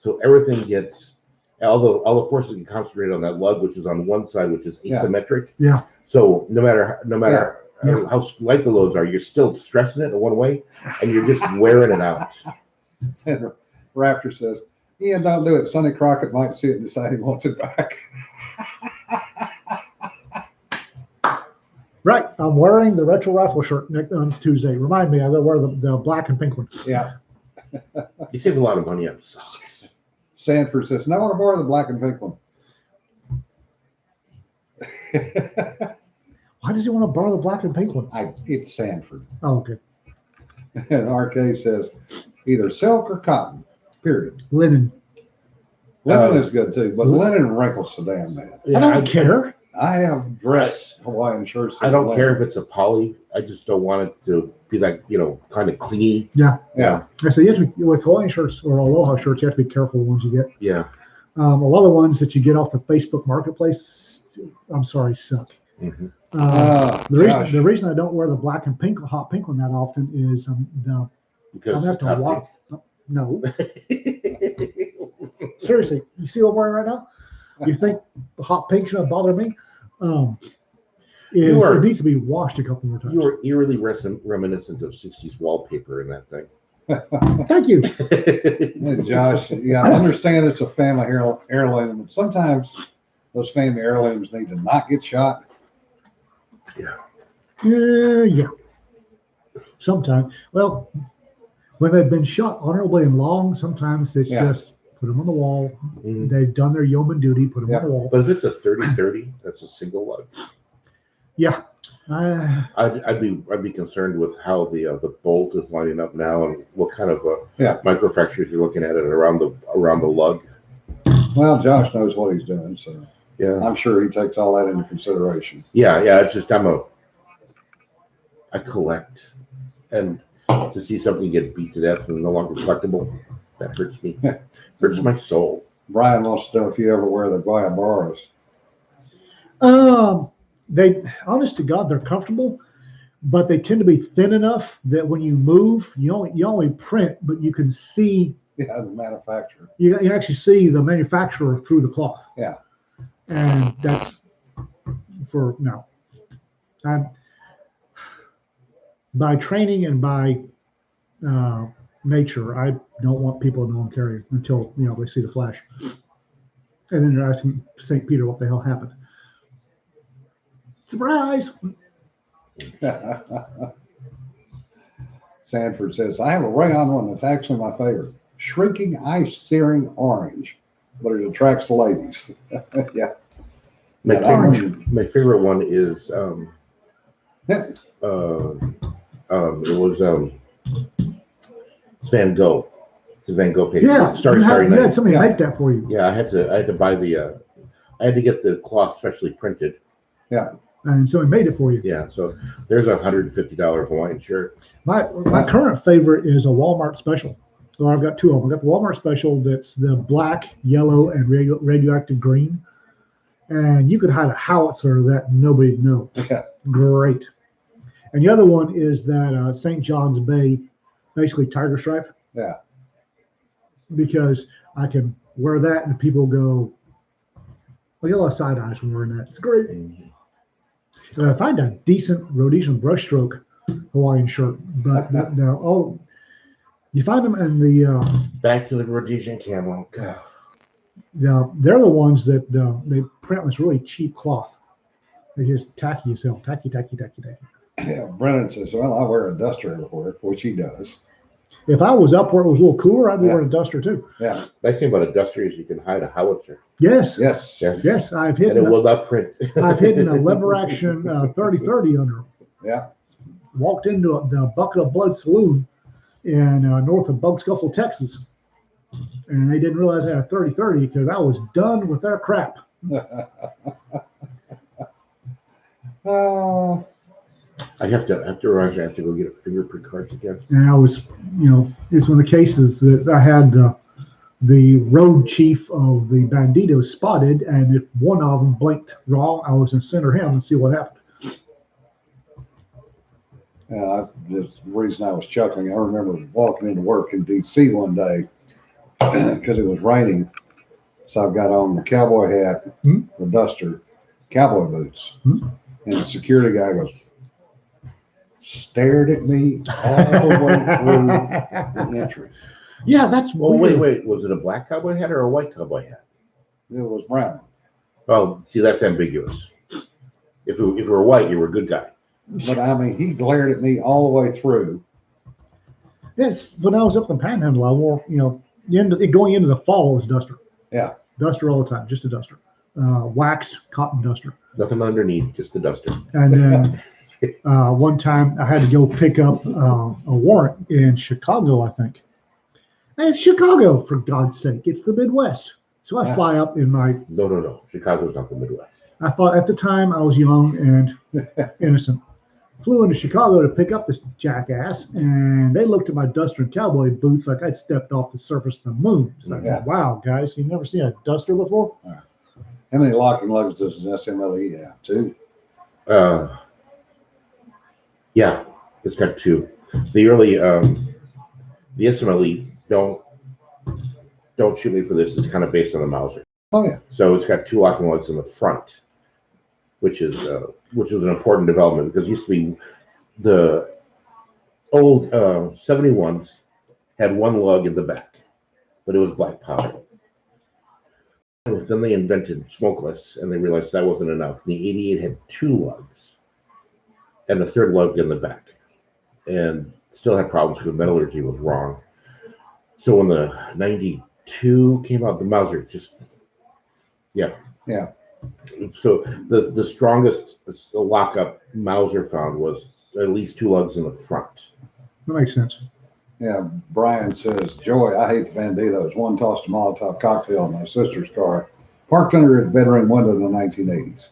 so everything gets all the forces get concentrated on that lug, which is on one side, which is asymmetric. Yeah. So no matter. How light the loads are, you're still stressing it in one way, and you're just wearing it out. And Raptor says, "Yeah, don't do it. Sonny Crockett might see it and decide he wants it back." Right, I'm wearing the retro rifle shirt on Tuesday. Remind me, I wear the black and pink one. Yeah. You save a lot of money on socks. Sanford says, "No, I want to borrow the black and pink one." Why does he want to borrow the black and pink one? It's Sanford. Oh, okay. And RK says, either silk or cotton, period. Linen. Linen is good too, but linen wrinkles so damn bad. Yeah, I don't care. I have dress Hawaiian shirts. I don't care if it's a poly. I just don't want it to be like, kind of clingy. Yeah. Yeah. So you have to, with Hawaiian shirts or Aloha shirts, you have to be careful the ones you get. Yeah. A lot of the ones that you get off the Facebook Marketplace, I'm sorry, suck. Mm-hmm. The reason I don't wear the black and pink, hot pink one that often is Because I have to walk. No. Seriously, you see what I'm wearing right now? You think the hot pink shouldn't bother me? It needs to be washed a couple more times. You were eerily reminiscent of 60s wallpaper in that thing. Thank you. Hey, Josh, I understand it's a family heirloom, but sometimes those family heirlooms need to not get shot. Yeah. Sometimes. Well, when they've been shot honorably and long, sometimes it's just put them on the wall. Mm-hmm. They've done their yeoman duty, put them on the wall. But if it's a 30-30, that's a single lug. Yeah. I'd be concerned with how the bolt is lining up now and what kind of microfractures you're looking at it around the lug. Well, Josh knows what he's doing, so I'm sure he takes all that into consideration. Yeah. It's just I collect, and to see something get beat to death and no longer collectible, That hurts me. Hurts my soul. Brian wants to know if you ever wear the Guayabaras. They, honest to God, they're comfortable, but they tend to be thin enough that when you move, you only print, but you can see. Yeah, the manufacturer. You actually see the manufacturer through the cloth. Yeah. And that's for no. By training and by nature, I don't want people to know I'm carrying until they see the flash, and then they're asking St. Peter what the hell happened. Surprise! Sanford says, I have a rayon one that's actually my favorite. Shrinking ice searing orange, but it attracts the ladies. Yeah. My favorite one is it was Van Gogh. It's a Van Gogh painting. Yeah, you had somebody make that for you. Yeah, I had to buy I had to get the cloth specially printed. Yeah. And so he made it for you. Yeah, so there's a $150 Hawaiian shirt. My current favorite is a Walmart special. So I've got two of them. I've got the Walmart special that's the black, yellow, and radioactive green. And you could hide a howitzer that nobody'd know. Yeah. Great. And the other one is that St. John's Bay, basically tiger stripe. Yeah. Because I can wear that and people go, well, you have side eyes when wearing that. It's great. Mm-hmm. I find a decent Rhodesian brushstroke Hawaiian shirt, but you find them in the back to the Rhodesian camo. They're the ones that they print with really cheap cloth. They just tacky as hell, tacky. Yeah, Brennan says, well, I wear a duster everywhere, which he does. If I was up where it was a little cooler, I'd be wearing a duster too. Yeah. Nice thing about a duster is you can hide a howitzer. Yes. And I've hidden. it will not print. I've hidden a lever action 30-30 under. Yeah. Walked into the Bucket of Blood Saloon in north of Bug Scuffle, Texas, and they didn't realize I had a 30-30 because I was done with their crap. After I have to go get a fingerprint card again. And I was, it's one of the cases that I had the road chief of the Banditos spotted, and if one of them blinked wrong, I was going to center him and see what happened. The reason I was chuckling, I remember walking into work in D.C. one day because it was raining. So I've got on the cowboy hat, the duster, cowboy boots, and the security guy goes, stared at me all the way through the entry. Yeah, that's weird. Wait. Was it a black cowboy hat or a white cowboy hat? It was brown. Oh, see, that's ambiguous. If it were white, you were a good guy. But I mean, he glared at me all the way through. It's when I was up in the Panhandle, I wore, going into the fall, it was duster. Yeah. Duster all the time, just a duster. Wax cotton duster. Nothing underneath, just the duster. And then one time I had to go pick up a warrant in Chicago, I think. And Chicago, for God's sake, it's the Midwest. So I fly up in my... No. Chicago's not the Midwest. I thought at the time I was young and innocent. Flew into Chicago to pick up this jackass, and they looked at my duster and cowboy boots like I'd stepped off the surface of the moon. It's like, wow, guys, you've never seen a duster before? How many locking lugs does an SMLE have? 2? Yeah, it's got 2. The early, the SMLE, don't shoot me for this, it's kind of based on the Mauser. Oh, yeah. So it's got 2 locking lugs in the front, which was an important development because it used to be the old 71s had 1 lug in the back, but it was black powder. And then they invented smokeless, and they realized that wasn't enough. The 88 had 2 lugs and a 3rd lug in the back, and still had problems because metallurgy was wrong. So when the 92 came out, the Mauser yeah. So the strongest lockup Mauser found was at least 2 lugs in the front. That makes sense. Yeah, Brian says, Joey, I hate the Banditos. One tossed a Molotov cocktail in my sister's car, parked under a bedroom window in the 1980s.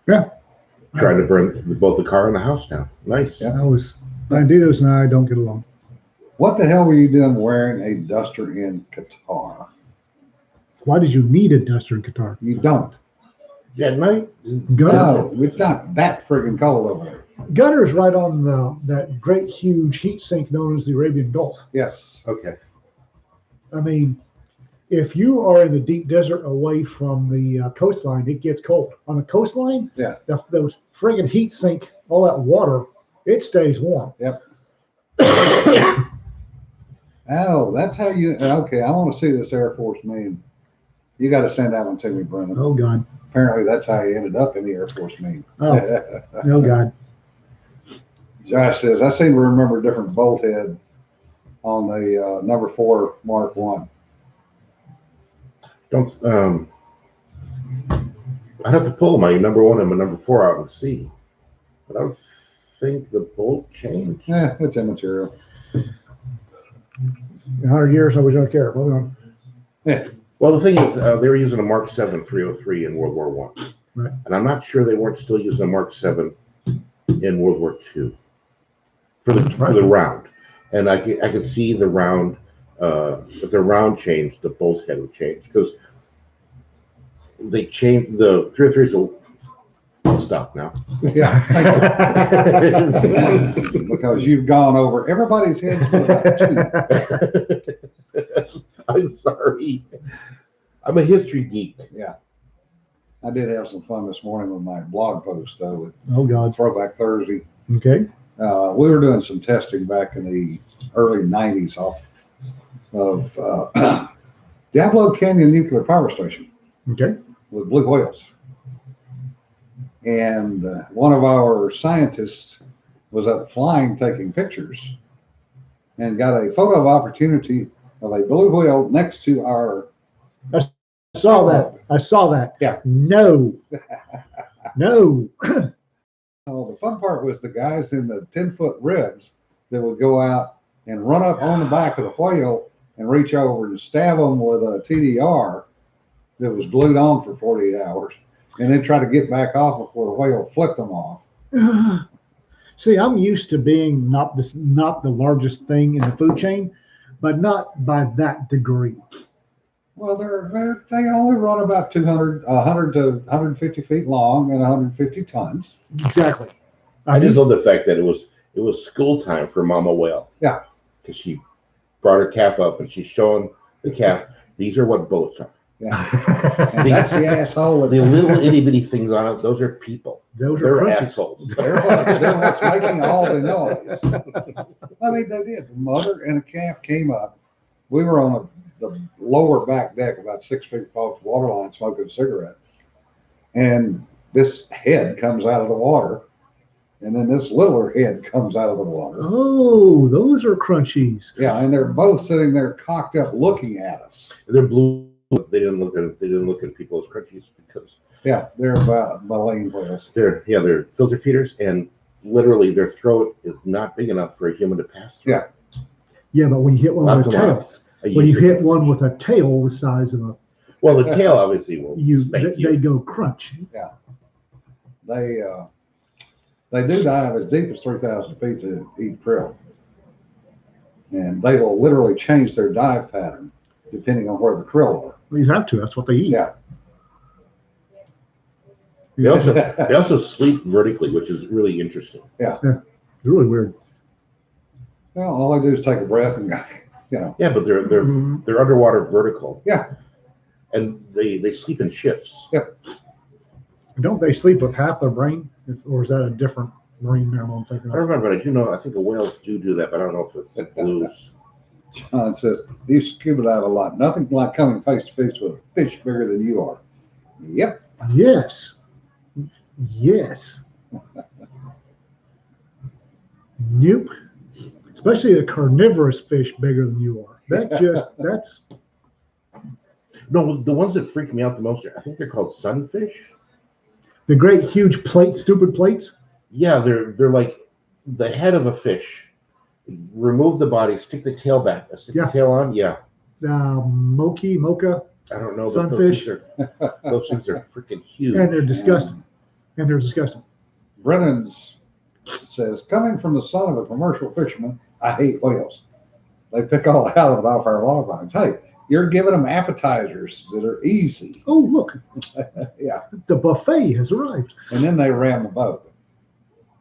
Yeah. Trying to burn both the car and the house down. Nice. Yeah. Banditos and I don't get along. What the hell were you doing wearing a duster in Qatar? Why did you need a duster in Qatar? You don't. At night? No, it's not that friggin' cold over there. Qatar's right on that great huge heat sink known as the Arabian Gulf. Yes. Okay. I mean, if you are in the deep desert away from the coastline, it gets cold. On the coastline, Yeah. Those friggin' heat sink, all that water, it stays warm. Yep. Oh, that's how you. Okay, I want to see this Air Force meme. You got to send that one to me, Brendan. Oh God. Apparently, that's how you ended up in the Air Force meme. Oh. Oh God. Josh says, I seem to remember a different bolt head on the number 4 Mark 1. Don't. I'd have to pull my number 1 and my number 4 out and see. But I don't think the bolt changed. Yeah, it's immaterial. 100 years, nobody don't care. Hold on. Yeah. Well, the thing is, they were using a Mark 7 303 in World War I. Right. And I'm not sure they weren't still using a Mark 7 in World War II for the round. And I could see the round, if the round changed, the bolt head would change. Because they changed the 303s. I'll stop now. Yeah. Because you've gone over everybody's heads for about 2. I'm sorry. I'm a history geek. Yeah. I did have some fun this morning with my blog post, though, Oh God. with Throwback Thursday. Okay. We were doing some testing back in the early 90s off of Diablo Canyon Nuclear Power Station Okay. with blue whales. And one of our scientists was up flying taking pictures and got a photo opportunity of a blue whale next to our. I saw that. I saw that. Yeah. No. No. Oh, the fun part was the guys in the 10-foot ribs that would go out and run up on the back of the whale and reach over and stab them with a TDR that was glued on for 48 hours and then try to get back off before the whale flipped them off. See, I'm used to being not the largest thing in the food chain, but not by that degree. Well, they only run about 100 to 150 feet long and 150 tons. Exactly. I just love the fact that it was school time for Mama Whale. Yeah. Because she brought her calf up and she's showing the calf, these are what boats are. Yeah. And that's the asshole. The little itty bitty things on it, those are people. They're assholes. They're what's making all the noise. I mean, they did. The mother and a calf came up. We were on the lower back deck, about 6 feet off the water line, smoking a cigarette. And this head comes out of the water. And then this littler head comes out of the water. Oh, those are crunchies. Yeah, and they're both sitting there cocked up looking at us. They're blue. They didn't look at people as crunchies because yeah, they're baleen whales. They're filter feeders, and literally their throat is not big enough for a human to pass through. Yeah. Yeah, but when you hit one with a tail, when you hit one with a tail the size of a, well, the tail obviously will they go crunch. Yeah, they do dive as deep as 3,000 feet to eat krill, and they will literally change their dive pattern depending on where the krill are. Well, you have to. That's what they eat. Yeah. They also sleep vertically, which is really interesting. Yeah. It's really weird. Well, all I do is take a breath and, Yeah, but they're underwater vertical. Yeah. And they sleep in shifts. Yep. Don't they sleep with half their brain, or is that a different marine mammal I'm thinking I of? remember, but I do know. I think the whales do that, but I don't know if it's blues. John says, you scuba dive a lot. Nothing like coming face to face with a fish bigger than you are. Yep. Yes. Yes. Nope. Especially a carnivorous fish bigger than you are. That's. No, the ones that freak me out the most, I think they're called sunfish. The great huge stupid plates? Yeah, they're like the head of a fish. Remove the body, stick the tail back, stick the tail on. Yeah. Mocha. I don't know. Sunfish. Those things are freaking huge. And they're disgusting. Brennan says, coming from the son of a commercial fisherman, I hate whales. They pick all the halibut off our log lines. Hey, you're giving them appetizers that are easy. Oh, look. Yeah. The buffet has arrived. And then they ram the boat.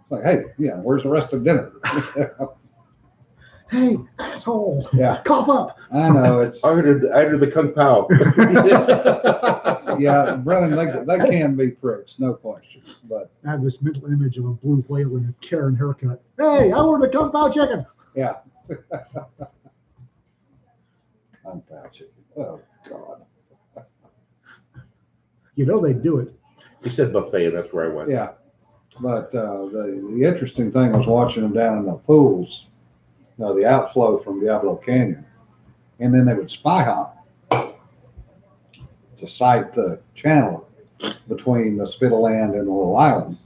It's like, hey, yeah, where's the rest of dinner? Hey, asshole. Yeah. Cough up. I know. It's I heard the Kung Pao. yeah, Brennan, they can be pricks, no question. But I have this mental image of a blue whale in a Karen haircut. Hey, I ordered a Kung Pao chicken. yeah. Kung Pao chicken. Oh God. You know they do it. You said buffet, and that's where I went. Yeah. But the interesting thing was watching them down in the pools, the outflow from Diablo Canyon, and then they would spy hunt to sight the channel between the spit of land and the little island.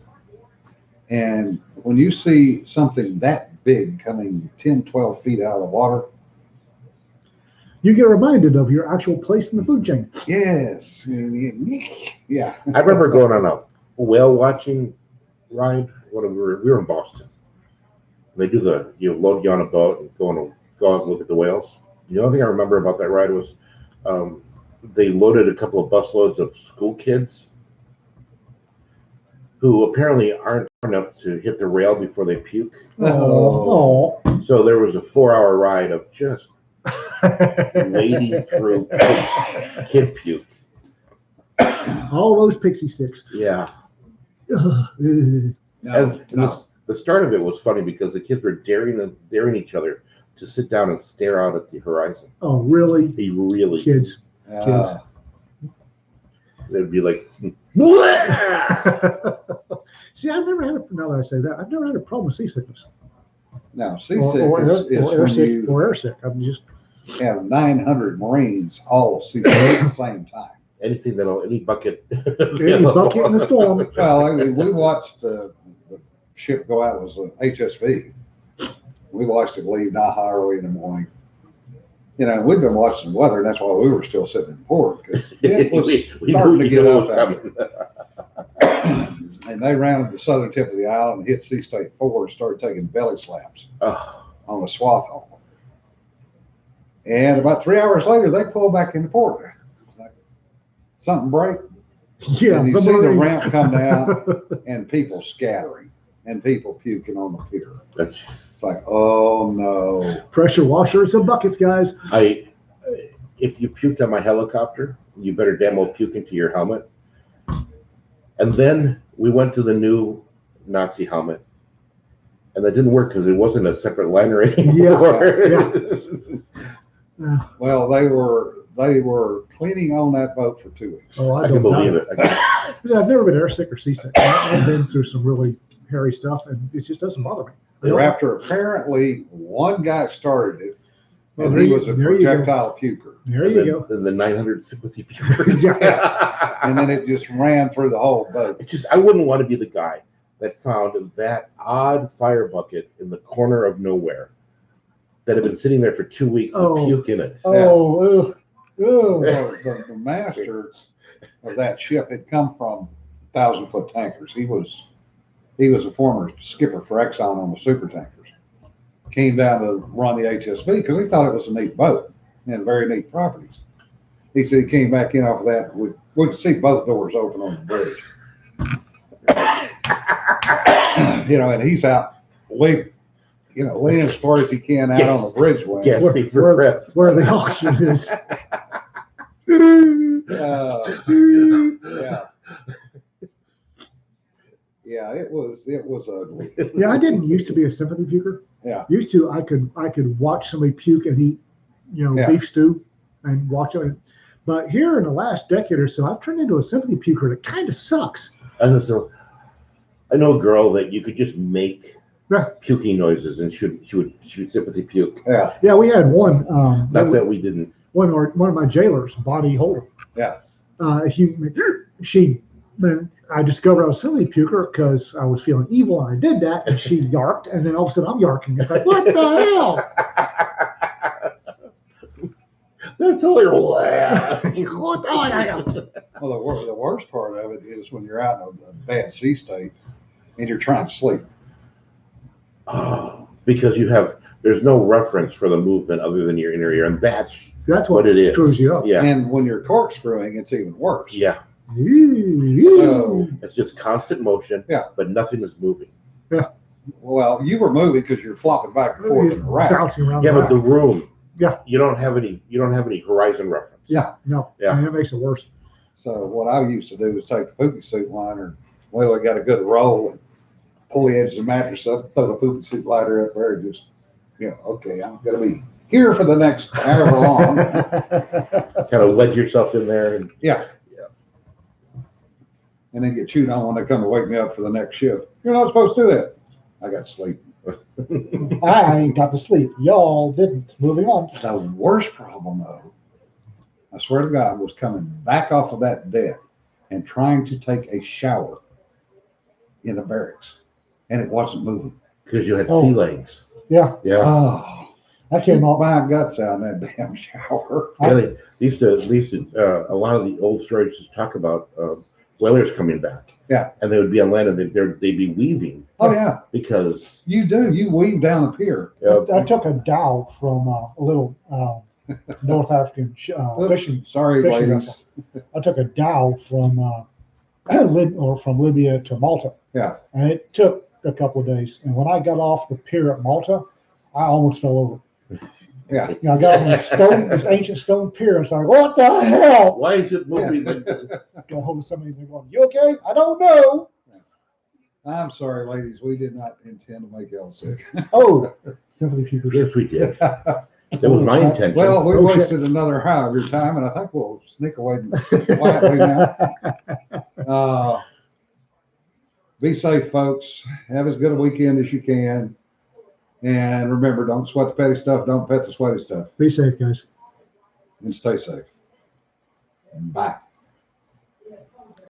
And when you see something that big coming 10, 12 feet out of the water, you get reminded of your actual place in the food chain. yes, yeah. I remember going on a whale watching ride when we were in Boston. They do load you on a boat and go out and look at the whales. The only thing I remember about that ride was they loaded a couple of busloads of school kids who apparently aren't enough to hit the rail before they puke. Oh. So there was a 4-hour ride of just wading through kid puke. All those pixie sticks. Yeah. Ugh. No. The start of it was funny because the kids were daring each other to sit down and stare out at the horizon. Oh, really? They really Kids. Kids. They'd be like, See, I've never had now that I say that, I've never had a problem with seasickness. No, seasick Or is when you airsick. I'm just have 900 Marines all seasick at the same time. any bucket. any bucket in the storm. Well, I mean, we watched the ship go out. It was an HSV. We watched it leave Naha early in the morning. We'd been watching the weather, and that's why we were still sitting in port, because it was starting to get up out. And they rounded the southern tip of the island, hit Sea State 4, and started taking belly slaps on the swath hole. And about 3 hours later, they pulled back into port. Like, something break. Yeah, and you see the ramp come down, and people scattering, and people puking on the pier. It's like, oh no. Pressure washers and buckets, guys. If you puked on my helicopter, you better damn well puke into your helmet. And then we went to the new Nazi helmet, and that didn't work because it wasn't a separate liner anymore. Yeah. Well, they were cleaning on that boat for 2 weeks. Oh, I can believe it. I've never been airsick or seasick. I've been through some really hairy stuff, and it just doesn't bother me. After apparently one guy started it, and Well, he was a projectile puker. There you go. Then the 900 sympathy puker. And then it just ran through the whole boat. I wouldn't want to be the guy that found that odd fire bucket in the corner of nowhere that had been sitting there for 2 weeks with puke in it. Oh, The master of that ship had come from 1,000-foot tankers. He was a former skipper for Exxon on the super tankers. Came down to run the HSV because he thought it was a neat boat and very neat properties. He said he came back in off of that. We could see both doors open on the bridge. And he's out leaning as far as he can out on the bridgeway. Gasping for breath. where the oxygen is. Yeah, it was ugly. Yeah, I didn't used to be a sympathy puker. Yeah. Used to, I could watch somebody puke and eat, beef stew and watch it. But here in the last decade or so, I've turned into a sympathy puker that kind of sucks. And so I know a girl that you could just make puking noises and she would sympathy puke. Yeah. Yeah, we had one. Not that we didn't. One of my jailers, Bonnie Holder. Yeah. I discovered I was sympathy puker because I was feeling evil and I did that, and she yarked, and then all of a sudden I'm yarking. It's like, what the hell? That's all your laugh. What the hell? Well, the worst part of it is when you're out in a bad sea state and you're trying to sleep. Oh, because you have there's no reference for the movement other than your inner ear, and that's what it is. screws you up. Yeah. And when you're corkscrewing, it's even worse. Yeah. So, It's just constant motion. Yeah. But nothing is moving. Yeah. Well, you were moving because you're flopping back and forth in the rack. Bouncing around. Yeah, but the room. Yeah. You don't have any horizon reference. Yeah. No. Yeah. And it makes it worse. So what I used to do was take the poopy suit liner. Well, I got a good roll and pull the edge of the mattress up, throw the poopy suit liner up there, and just, okay, I'm gonna be here for the next however long. Kind of wedge yourself in there and And then get chewed on when they come to wake me up for the next shift. You're not supposed to do that. I got sleep. I ain't got to sleep. Y'all didn't. Moving on. The worst problem, though, I swear to God, was coming back off of that deck and trying to take a shower in the barracks, and it wasn't moving. because you had sea legs. Yeah. Yeah. Oh, I came off. my guts out in that damn shower. Yeah, they used to a lot of the old stories just talk about whalers coming back. Yeah. And they would be on land and they'd be weaving. Oh yeah, Because you do. You weave down the pier. I took a dowel from a little North African fishing. Sorry, fishing ladies. vessel. I took a dowel from from Libya to Malta. Yeah. And it took a couple of days. And when I got off the pier at Malta, I almost fell over. Yeah. I got on this ancient stone pier, and it's like, what the hell? why is it moving? Got a hold of somebody, and they're going, "You okay?" I don't know. I'm sorry, ladies. We did not intend to make y'all sick. Oh, simply keepers. Yes, we did. That was my intention. Well, we Oh, shit. wasted another hour of your time, and I think we'll sneak away quietly now. Be safe, folks. Have as good a weekend as you can. And remember, don't sweat the petty stuff. Don't pet the sweaty stuff. Be safe, guys. And stay safe. Bye.